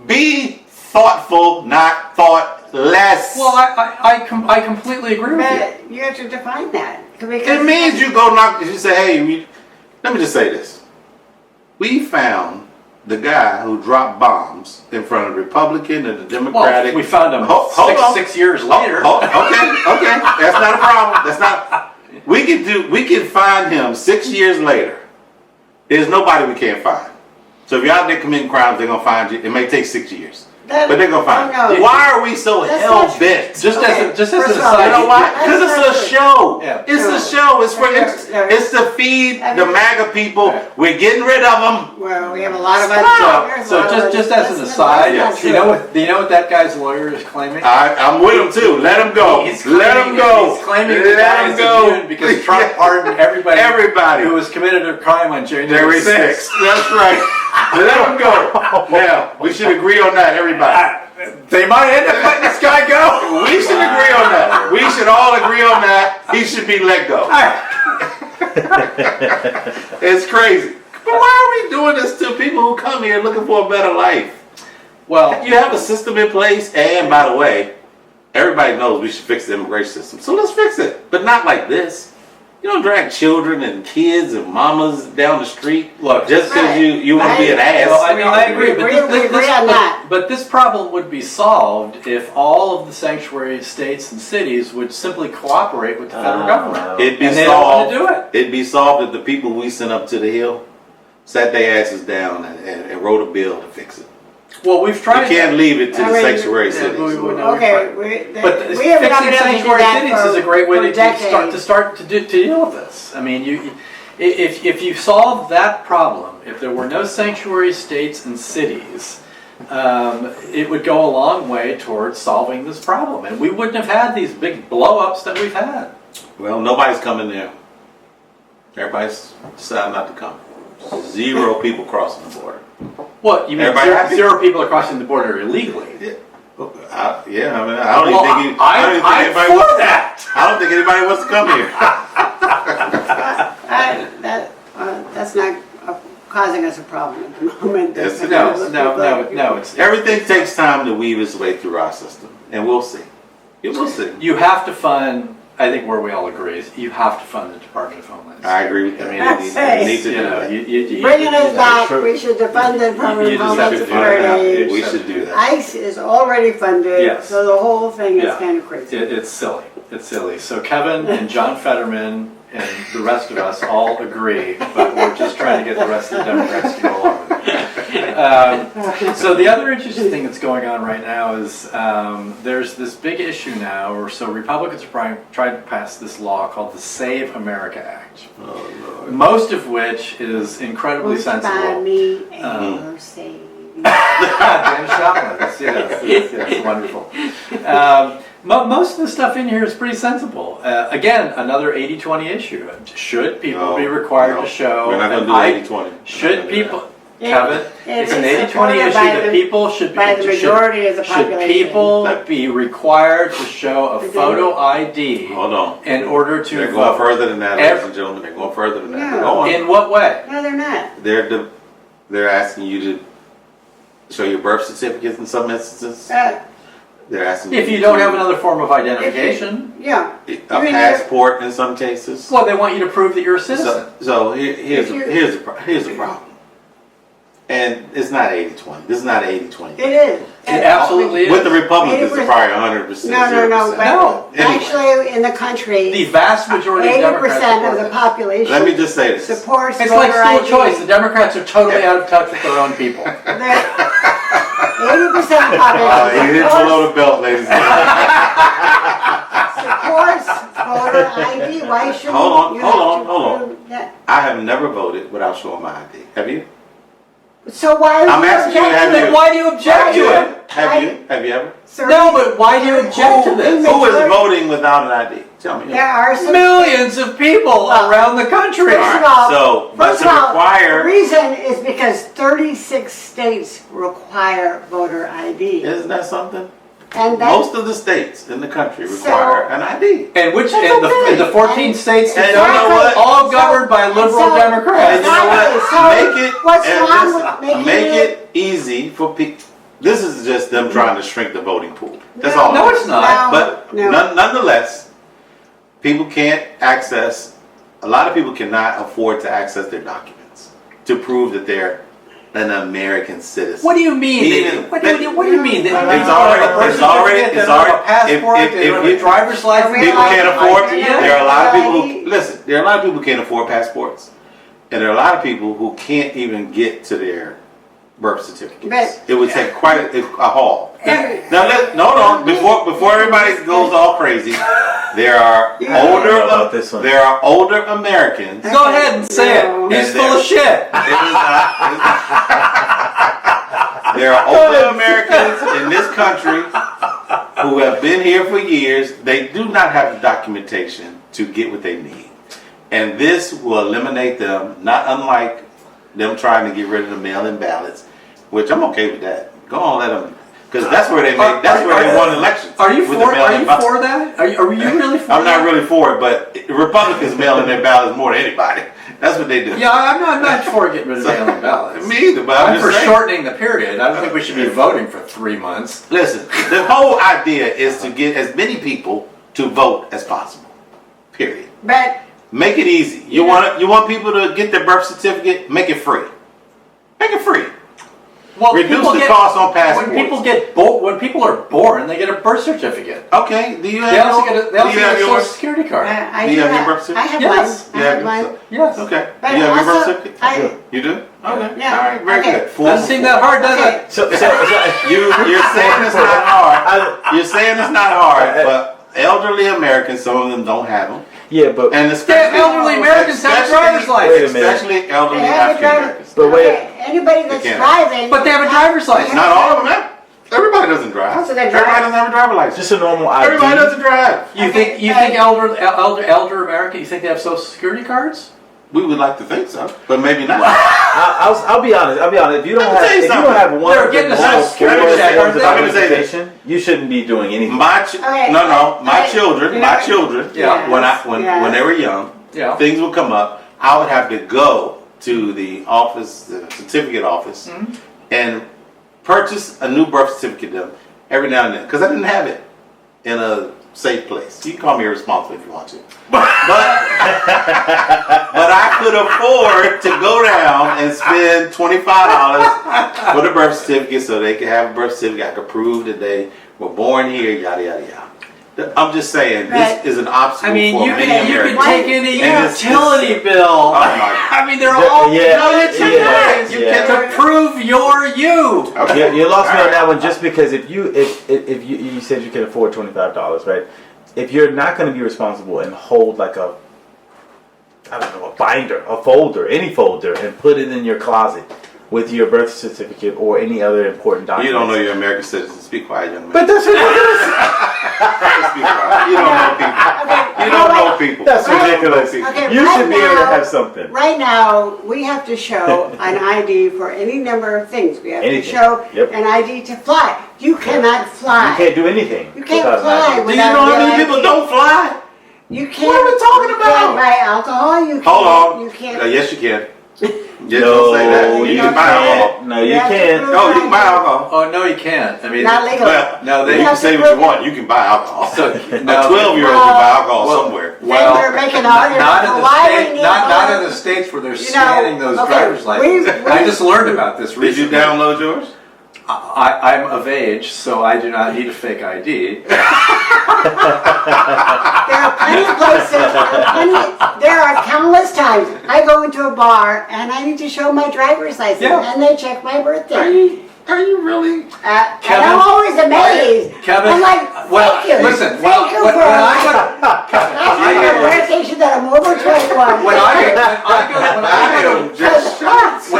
Be thoughtful, not thoughtless. Well, I completely agree with you. But you have to define that. Because It means you go knock. You say, hey, let me just say this. We found the guy who dropped bombs in front of the Republican and the Democratic. Well, we found him Hold on. 6 years later. Okay, that's not a problem. That's not. We can find him 6 years later. There's nobody we can't find. So if you're out there committing crimes, they're gonna find you. It may take 6 years, but they're gonna find you. Why are we so That's hell not bent? Just as an First of all, aside, You know why? That's Because not it's a true. show. Yeah. It's True. a show. It's for There- it's to feed I the mean- MAGA people. Right. We're getting rid of them. Well, we have a lot of So just as an aside, Yeah. you know what that guy's lawyer is claiming? I'm with them too. Let them go. He's Let them go. He's claiming the Let guy them is go. immune because Trump pardoned everybody Everybody. who has committed a crime on January January 6th. 6th. That's right. Let them go. Now we should agree on that, everybody. They might end up letting this guy go. We should agree on that. We should all agree on that. He should be let go. It's crazy. But why are we doing this to people who come here looking for a better life? Well, You have a system in place, and by the way, everybody knows we should fix the immigration system. So let's fix it, but not like this. You don't drag children and kids and mamas down the street Look, just because Right. you want to be an ass. well, I agree, but We agree on that. but this problem would be solved if all of the sanctuary states and cities would simply cooperate with the federal government. It'd be And they don't want solved. to do it. It'd be solved if the people we sent up to the hill sat their asses down and wrote a bill to fix it. Well, we've You tried. can't leave it to I the mean, sanctuary yeah, cities. Okay, But we have not fixing been able to do sanctuary that cities for, is a great way for to start to deal with this. I mean, if you solve that problem, if there were no sanctuary states and cities, it would go a long way towards solving this problem, and we wouldn't have had these big blow-ups that we've had. Well, nobody's coming there. Everybody's deciding not to come. 0 people crossing the border. What, you mean Everybody happy? 0 people are crossing the border illegally? Yeah, yeah. I mean, I don't even think. I'm for that. I don't think anybody wants to come here. That's not causing us a problem at the moment. Yes, it No, is. no, it's Everything takes time to weave its way through our system, and we'll see. You will see. You have to fund, I think where we all agree is you have to fund the Department of Homeland Security. I agree with that. I mean, We need to you do know, that. Bringing us back, true. we should defund the Department You of just have Homeland to fund it. Security. We should do that. ICE is already funded, Yes. so the whole thing is Yeah. kind of crazy. It's silly. It's silly. So Kevin and John Fetterman and the rest of us all agree, but we're just trying to get the rest of the Democrats to go along with it. So the other interesting thing that's going on right now is there's this big issue now, or so Republicans are trying to pass this law called the Save America Act, Oh, Lord. most of which is incredibly Moved by sensible. me and say. James Joplin, yes, wonderful. Most of the stuff in here is pretty sensible. Again, another 80-20 issue. Should people be required to show? We're not going to an do 80-20. Should people, Kevin? It's an It's 80-20 issue supported that people should be. by the majority of the Should population. people be required to show a photo ID Hold on. in order to They're going vote? further than that, ladies and gentlemen. They're going further than that. No. Go on. In what way? No, they're not. They're asking you to show your birth certificates in some instances. They're asking If you to don't have another form of identification, Yeah. a passport in some cases. well, they want you to prove that you're a citizen. So here's If you- here's the problem. And it's not 80-20. This is not 80-20. It is. It absolutely is. With the Republicans, it's 80%. probably 100%. No, 0%. but No. actually in the country, The vast majority of Democrats 80% support of the this. population Let me just say this. supports It's like voter school ID. choice. The Democrats are totally out of touch with their own people. 80% of the You population hit below the belt, ladies and gentlemen. supports voter ID. Why shouldn't Hold on, you hold have on, to hold on. prove that? I have never voted without showing my ID. Have you? So why would I'm you asking you, object have to Then it? why do you object to it? Have you? Have you ever? Sir, No, but why do you object to this? Who is voting without an ID? Tell me. there are some Millions of people around the country. First of all, So, but First to of all, require- the reason is because 36 states require voter ID. Isn't that something? And that's, Most of the states in the country require an ID. And which That's in the okay. in the 14 states And that you know what? all governed by liberal And Democrats. you know what? Exactly. Make it, What's and wrong listen, with making make it- it easy for people. This is just them trying to shrink the voting pool. That's No. all. No, it is. it's not. But No. nonetheless, people can't access. A lot of people cannot afford to access their documents to prove that they're an American citizen. What do you mean? Even- What do you mean? They don't It's have already- a birth it's already- certificate, they it's don't have a already- passport, if they don't have you- a driver's license. People can't afford. idea. There are a lot of people ID. who listen. There are a lot of people who can't afford passports, and there are a lot of people who can't even get to their birth certificates. But- It would take quite a haul. Yeah. Now, no. Before everybody goes all crazy, there are Yeah. I don't know about this one. there are older Americans. Go ahead and say No. it. He's And full there- of shit. There are older Americans in this country who have been here for years. They do not have the documentation to get what they need. And this will eliminate them, not unlike them trying to get rid of the mail-in ballots, which I'm okay with that. Go on, let them, because that's where they won elections. Are you with for? the Are mail-in you ballots. for that? Are you really for? I'm not that? really for it, but Republicans mail in their ballots more than anybody. That's what they do. Yeah, I'm not for getting rid of mail-in ballots. Me either, but I'm I'm for just saying. shortening the period. I don't think we should be voting for 3 months. Listen, the whole idea is to get as many people to vote as possible. Period. but Make it easy. You want people to get their birth certificate? Make it free. Make it free. Well, Reduce people the get- cost on passports. When people are born, they get a birth certificate. Okay. Do you have They also your- get a Social yours? Security card. I Do you do have your have, birth certificate? I have Yes. mine. You I have have mine. your- Yes. Okay. But you have your birth also, certificate? You do? Okay. Yeah. All right. Very Okay. good. Doesn't seem that hard, does Okay. it? So You're saying it's not hard. You're saying it's not hard, but elderly Americans, some of them don't have them. yeah, but And especially elderly Americans have a driver's license. Wait a minute. Especially elderly They have a African driver- Americans. But wait. Okay, anybody that's can't. driving. But they have a driver's license. Not all of them have. Everybody doesn't drive. So they Everybody drive. doesn't have a driver's license. just a normal ID. Everybody doesn't drive. You Okay, think elder American? You think they have Social Security cards? We would like to think so, but maybe not. I'll be honest. If you don't Let me have, tell you if you something. don't have one They're of getting the a social most security forms check, aren't of they? I'm gonna say this. identification, you shouldn't be doing anything. My Okay, children, Yeah. when they were young, Yeah. things would come up. I would have to go to the office, the certificate office, and purchase a new birth certificate them every now and then because I didn't have it in a safe place. You can call me irresponsible if you want to, but I could afford to go down and spend $25 for the birth certificate so they could have a birth certificate. I could prove that they were born here. Yada yada yada. I'm just saying, Right. this is an obstacle I mean, for you many can Americans. take any And it's- utility bill. Oh my! I mean, they're all Yeah, No, you can't. yeah, You yeah. can't. to prove you're you. You lost me on that one just because if you said you can afford $25, right? If you're not going to be responsible and hold like a binder, a folder, any folder, and put it in your closet with your birth certificate or any other important document. You don't know you're an American citizen. Speak quiet, young man. But that's ridiculous. Just be quiet. You don't know people. You don't know people. That's ridiculous. Okay, You right should be able to now- have something. Right now, we have to show an ID for any number of things. We have to Anything. show Yep. an ID to fly. You cannot fly. You can't do anything. You can't without an fly ID. Do you know how many people don't fly? You can't. What are we talking You about? can't buy alcohol. You can't. Hold on. You can't. Yes, you can. Yes, No, don't say that. You can buy alcohol. No, you You have to can't. prove- Oh, you can buy alcohol. Oh no, you can't. I mean, Not legal. Well, no, you they. You can have say to what you prove- want. You can buy alcohol. So, A no, 12-year-old can buy alcohol somewhere. Then we're making an argument not in for the why we state, need not all- in the states where they're You know, scanning those okay, driver's licenses. I just learned about this Did you recently. download yours? I'm of age, so I do not need a fake ID. There are plenty of places, there are countless times I go into a bar and I need to show my driver's license Yeah. and they check my birthday. Are you really? And Kevin? I'm always amazed. Kevin, I'm like, thank well, you. listen, Thank well, you when for I go, Kevin, asking your verification that I'm over 21. when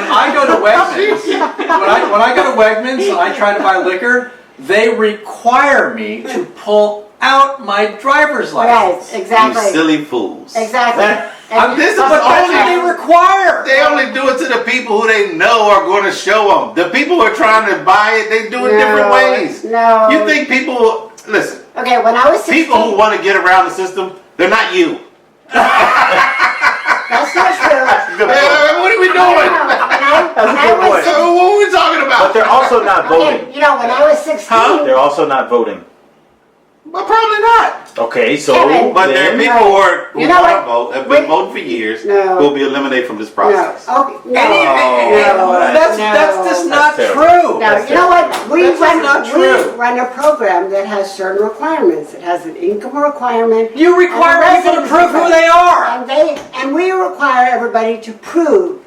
I go to Wegmans, when I go to Wegmans and I try to buy liquor, they require me to pull out my driver's Right, license. You exactly. silly fools. Exactly. This is But that's what they only, require. they only do it to the people who they know are going to show them. The people who are trying to buy it, they do it different ways. No. You think people, listen, Okay, when I was 16. people who want to get around the system, they're not you. That's not true. What are we doing? When I was point. 16. What are we talking But about? they're also not voting. Okay, you know, when I was 16. Huh? They're also not voting. Well, probably not. Okay, so Kevin, But there are then, people who You know want to what? vote, have Wait. been voting for years, No. who will be eliminated from this process. No. Okay, no. That's No. just not That's true. Now, you know what? We That's not true. run a program that has certain requirements. It has an income requirement. You require and a people to residency prove who they are. And we require everybody to prove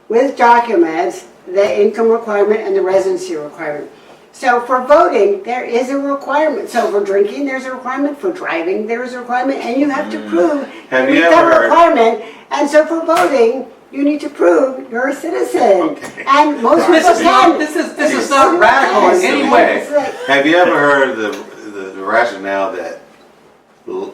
with documents the income requirement and the residency requirement. So for voting, there is a requirement. So for drinking, there's a requirement. For driving, there is a requirement, and you have to prove Have the you income ever heard- requirement. And so for voting, you need to prove you're a citizen. And most This people is not, can. this is not radical in any way. It's like- Have you ever heard the rationale that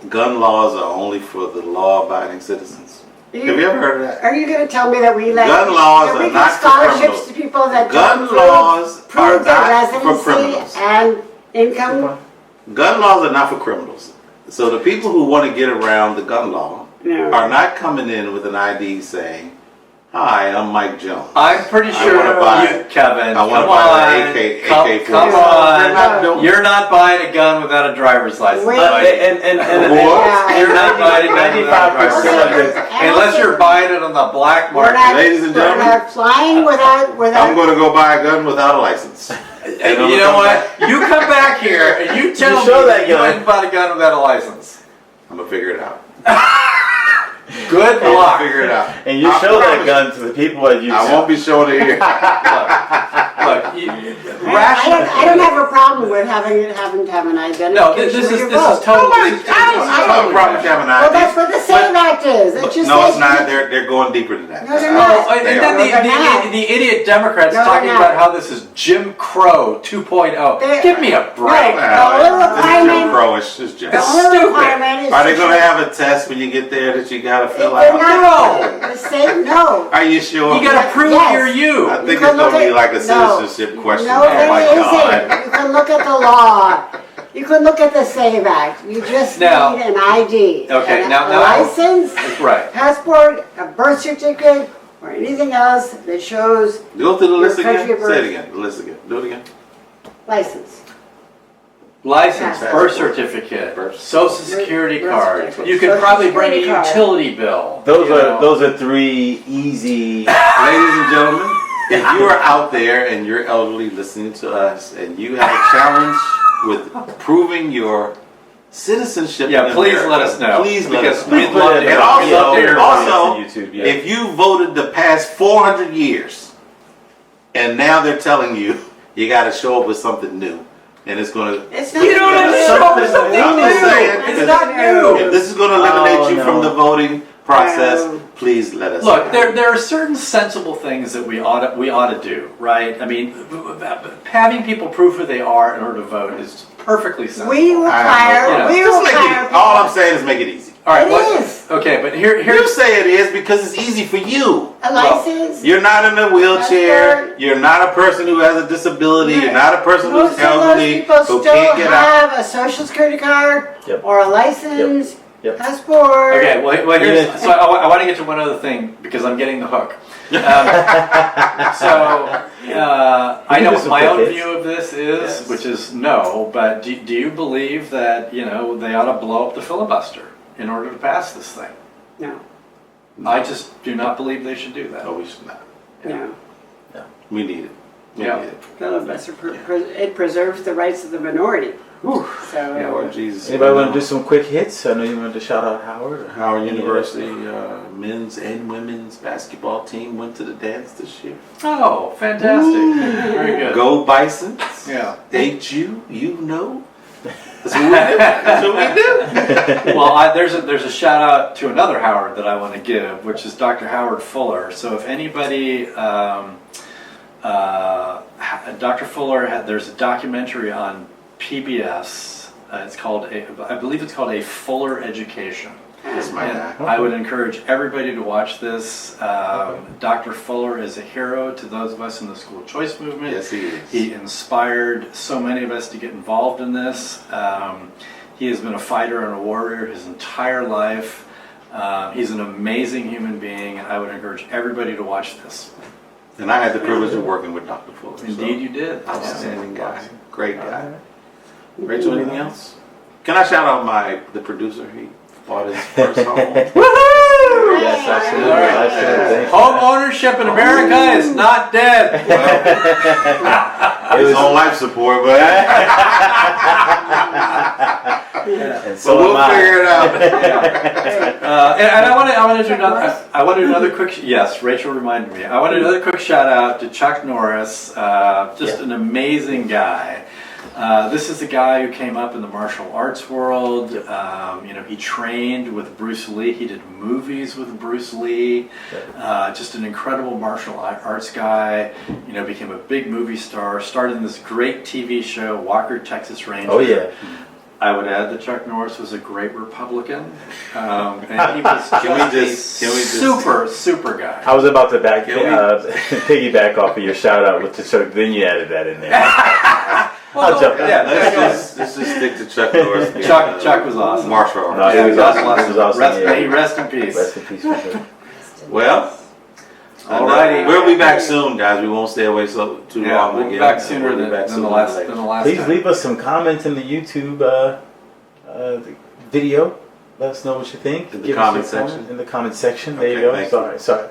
gun laws are only for the law-abiding citizens? Have you ever heard of that? Are you going to tell me that we let Gun laws that we are give not for scholarships criminals. to people that Gun don't laws are prove their not for residency criminals. and income? Gun laws are not for criminals. So the people who want to get around the gun law No. are not coming in with an ID saying, "Hi, I'm Mike Jones." I'm pretty I sure wanna buy- you, Kevin, I want to come buy on, an AK-47. come They're not on. doing You're not buying a gun without a driver's license. Wait. buddy. Yeah. You're not buying a gun without a driver's 95% of license. it. Unless you're buying it on the black We're market. not, Ladies and we're gentlemen, not flying without I'm going to go buy a gun without a license. And you know what? You come back here and you tell You show me that you gun. didn't buy a gun without a license. I'm going to figure it out. Good I'm luck. going to figure it out. and you I show that promise gun to the people that you. I won't be showing it here. Look, I don't have a problem with having to have an identity. No, this is totally. I don't have a problem with having an Well, ID. that's what the But SAVE Act is. It just No, says it's not. you- They're going deeper than that. No, they're Oh, not. and They then are. No, they're not. the idiot Democrats No, they're talking not. about how this is Jim Crow 2.0. They're- Give me a break. No. Well, The only this is Jim requirement- Crowish. This is Jim The Crow. only stupid. requirement is Are they to going to show- have a test when you get there that you got to fill They're out? not. The same, no. Are you sure? You gotta prove Yes. you're you. I think You it's can going to look be at- like a no. citizenship question. No, Oh there my isn't. God. You can look at the law. You can look at the SAVE Act. You just Now- need an ID. Okay, and now- a now- license, Right. passport, a birth certificate, or anything else that shows Go through the list Your again. country of Say it birth. again. The list again. Do it again. license. License, Passport. birth certificate, Birth social security Birth card. certificate. You could Social probably bring a security card. utility bill. Those you know. are 3 easy. Ladies and gentlemen, if you are out there and you're elderly listening to us and you have a challenge with proving your citizenship Yeah, in please America, let us know. Please let Because us know. we'd love to hear And it. also- We'd love to hear it. also, YouTube, yeah. If you voted the past 400 years and now they're telling you you got to show up with something new and it's going to... It's not. You don't have to show up with something I'm just new. saying, It's not new. If this is going to eliminate Oh, you no. from the voting process, No. please let us Look, know. there are certain sensible things that we ought to do, right? I mean, having people prove who they are in order to vote is perfectly sensible. We require, Yeah. we Just make require. it, all I'm saying is make it easy. All right, It what- is. Okay, but You here's say it is because it's easy for you. A license. You're not in a wheelchair. Passport. You're not a person who has a disability. You're not a person Most who's of those elderly people who still can't get out. have a social security card Yep. or a license, Yep. passport. okay. Well here's, Yeah. so I want to get to one other thing because I'm getting the hook. I know do what some my own quick hits. view of this is, Yes. which is no. But do you believe that they ought to blow up the filibuster in order to pass this thing? No, I just do not believe they should do that. No, we should not. no. We need it. We Yeah. need it. Filibuster, it preserves the rights of the minority. So, Yeah, Lord Jesus. Anybody want to do some quick hits? I know you wanted to shout out Howard. or- Howard University men's and women's basketball team went to the dance this year. Oh, fantastic! Very good. Go Bisons. Yeah. Ain't you? You know. That's what we do. That's what we do. Well, there's a shout out to another Howard that I want to give, which is Dr. Howard Fuller. So if anybody, Dr. Fuller, there's a documentary on PBS. I believe it's called A Fuller Education. That's my And guy. I would encourage everybody to watch this. Dr. Fuller is a hero to those of us in the school choice movement. Yes, he is. He inspired so many of us to get involved in this. He has been a fighter and a warrior his entire life. He's an amazing human being, and I would encourage everybody to watch this. And I had the privilege of working with Dr. Fuller. so Indeed, you did. Outstanding guy. Great guy. Rachel, anything else? Can I shout out the producer? He bought his first home. Yes, absolutely. All right. Absolutely. Home ownership in America is not dead. His own life support, but And so we'll am I. figure it out. And I want to do another quick. Yes, Rachel reminded me. I want to do another quick shout out to Chuck Norris. Just an amazing guy. This is a guy who came up in the martial arts world. He trained with Bruce Lee. He did movies with Bruce Lee. Just an incredible martial arts guy. Became a big movie star. Started in this great TV show, Walker, Texas Ranger. Oh yeah. I would add that Chuck Norris was a great Republican. And he was Can we just just- super guy. I was about to Can we- piggyback off of your shout out with the so then you added that in there. Well, I'll jump in. yeah, Let's just stick to Chuck Norris. being, Chuck was awesome. Martial No, arts. he was God awesome. bless He was him. awesome. Rest, yeah. may he rest in peace. Rest in peace for sure. Well, Alrighty. we'll be back soon, guys. We won't stay away too Yeah, long we'll be again. back sooner We'll be than, back than sooner the last later. Please time. leave us some comments in the YouTube video. Let us know what you think. In the Give us comment your comment section? In the comment section. There Okay, you go. thank Sorry.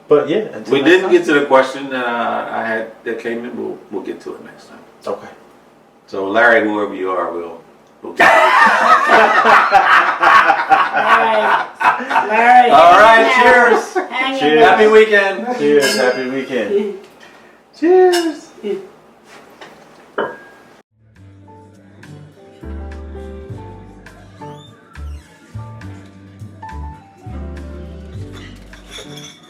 But yeah. until We next didn't time. get to the question I had that came in. We'll get to it next time. Okay. So Larry, whoever you are, we'll get to Larry, All right, hang in cheers. there. Hang in Cheers. there. Happy weekend. Cheers. Happy weekend. Cheers. it.